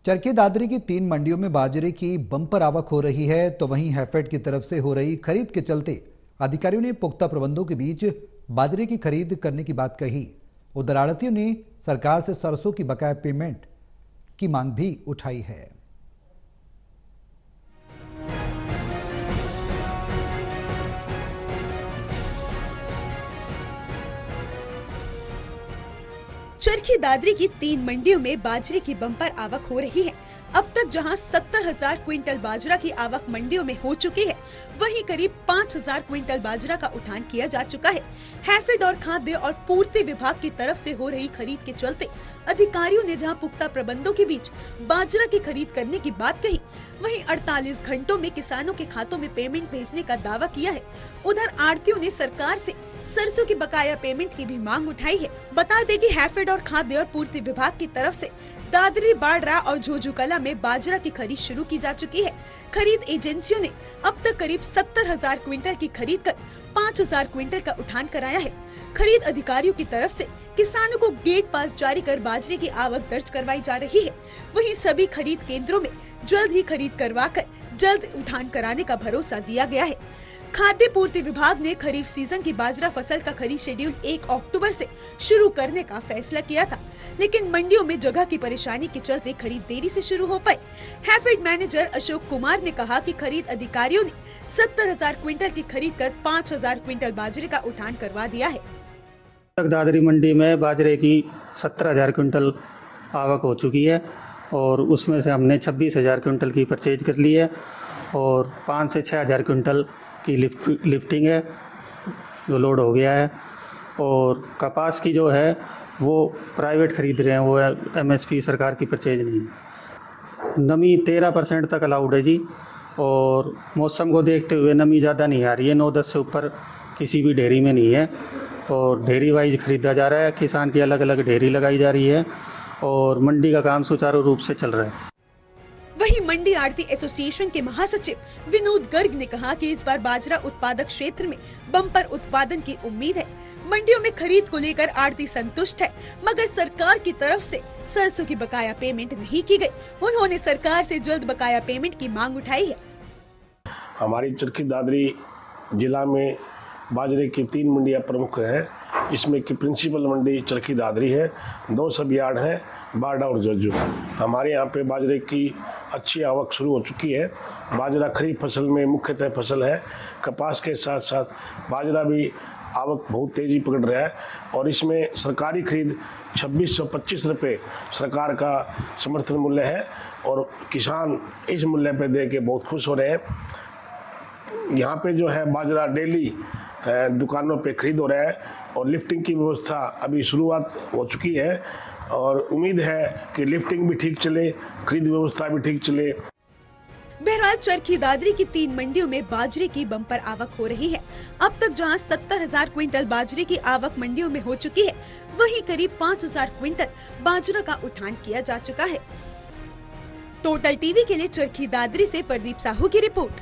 चरखी दादरी की 3 मंडियों में बाजरे की बम्पर आवक हो रही है, तो वहीं हैफेड की तरफ से हो रही खरीद के चलते अधिकारियों ने पुख्ता प्रबंधों के बीच बाजरे की खरीद करने की बात कही। उधर आड़तियों ने सरकार से सरसों की बकाया पेमेंट की मांग भी उठाई है। चरखी दादरी की 3 मंडियों में बाजरे की बम्पर आवक हो रही है। अब तक जहां 70,000 क्विंटल बाजरा की आवक मंडियों में हो चुकी है, वहीं करीब 5,000 क्विंटल बाजरा का उठान किया जा चुका है। हैफेड और खाद्य और पूर्ति विभाग की तरफ से हो रही खरीद के चलते अधिकारियों ने जहां पुख्ता प्रबंधों के बीच बाजरा की खरीद करने की बात कही, वहीं 48 घंटों में किसानों के खातों में पेमेंट भेजने का दावा किया है। उधर आड़तियों ने सरकार से सरसों की बकाया पेमेंट की भी मांग उठाई है। बता दें कि हैफेड और खाद्य और पूर्ति विभाग की तरफ से दादरी, बाड़रा और झोझुकला में बाजरा की खरीद शुरू की जा चुकी है। खरीद एजेंसियों ने अब तक करीब 70,000 क्विंटल की खरीद कर 5,000 क्विंटल का उठान कराया है। खरीद अधिकारियों की तरफ से किसानों को गेट पास जारी कर बाजरे की आवक दर्ज करवाई जा रही है। वहीं सभी खरीद केंद्रों में जल्द ही खरीद करवाकर जल्द उठान कराने का भरोसा दिया गया है। खाद्य पूर्ति विभाग ने खरीफ सीजन की बाजरा फसल का खरीद शेड्यूल 1 अक्टूबर से शुरू करने का फैसला किया था, लेकिन मंडियों में जगह की परेशानी के चलते खरीद देरी से शुरू हो पाई। हैफेड मैनेजर अशोक कुमार ने कहा कि खरीद अधिकारियों ने 70,000 क्विंटल की खरीद कर 5,000 क्विंटल बाजरे का उठान करवा दिया है। दादरी मंडी में बाजरे की 70,000 क्विंटल आवक हो चुकी है और उसमें से हमने 26,000 क्विंटल की परचेज कर ली है और 5 से 6,000 क्विंटल की लिफ्टिंग है जो लोड हो गया है। और कपास की जो है वो प्राइवेट खरीद रहे हैं, वो एमएसपी सरकार की परचेज नहीं है। नमी 13% तक अलाउड है जी, और मौसम को देखते हुए नमी ज़्यादा नहीं आ रही है, 9-10 से ऊपर किसी भी ढेरी में नहीं है और ढेरी वाइज खरीदा जा रहा है। किसान की अलग अलग ढेरी लगाई जा रही है और मंडी का काम सुचारू रूप से चल रहा है। वहीं मंडी आड़ती एसोसिएशन के महासचिव विनोद गर्ग ने कहा कि इस बार बाजरा उत्पादक क्षेत्र में बम्पर उत्पादन की उम्मीद है। मंडियों में खरीद को लेकर आड़ती संतुष्ट है, मगर सरकार की तरफ से सरसों की बकाया पेमेंट नहीं की गई। उन्होंने सरकार से जल्द बकाया पेमेंट की मांग उठाई है। हमारी चरखी दादरी जिला में बाजरे की 3 मंडियां प्रमुख हैं, इसमें की प्रिंसिपल मंडी चरखी दादरी है, 2 सब यार्ड हैं, बाड़ा और जोजू। हमारे यहाँ पे बाजरे की अच्छी आवक शुरू हो चुकी है। बाजरा खरीफ फसल में मुख्यतः फसल है। कपास के साथ साथ बाजरा भी आवक बहुत तेज़ी पकड़ रहा है और इसमें सरकारी खरीद 2625 रुपये सरकार का समर्थन मूल्य है और किसान इस मूल्य पे दे के बहुत खुश हो रहे हैं। यहाँ पे जो है बाजरा डेली दुकानों पे खरीद हो रहा है और लिफ्टिंग की व्यवस्था अभी शुरुआत हो चुकी है और उम्मीद है कि लिफ्टिंग भी ठीक चले, खरीद व्यवस्था भी ठीक चले। बहरहाल चरखी दादरी की 3 मंडियों में बाजरे की बम्पर आवक हो रही है। अब तक जहां 70,000 क्विंटल बाजरे की आवक मंडियों में हो चुकी है, वहीं करीब 5,000 क्विंटल बाजरा का उठान किया जा चुका है। टोटल टीवी के लिए चरखी दादरी से प्रदीप साहू की रिपोर्ट।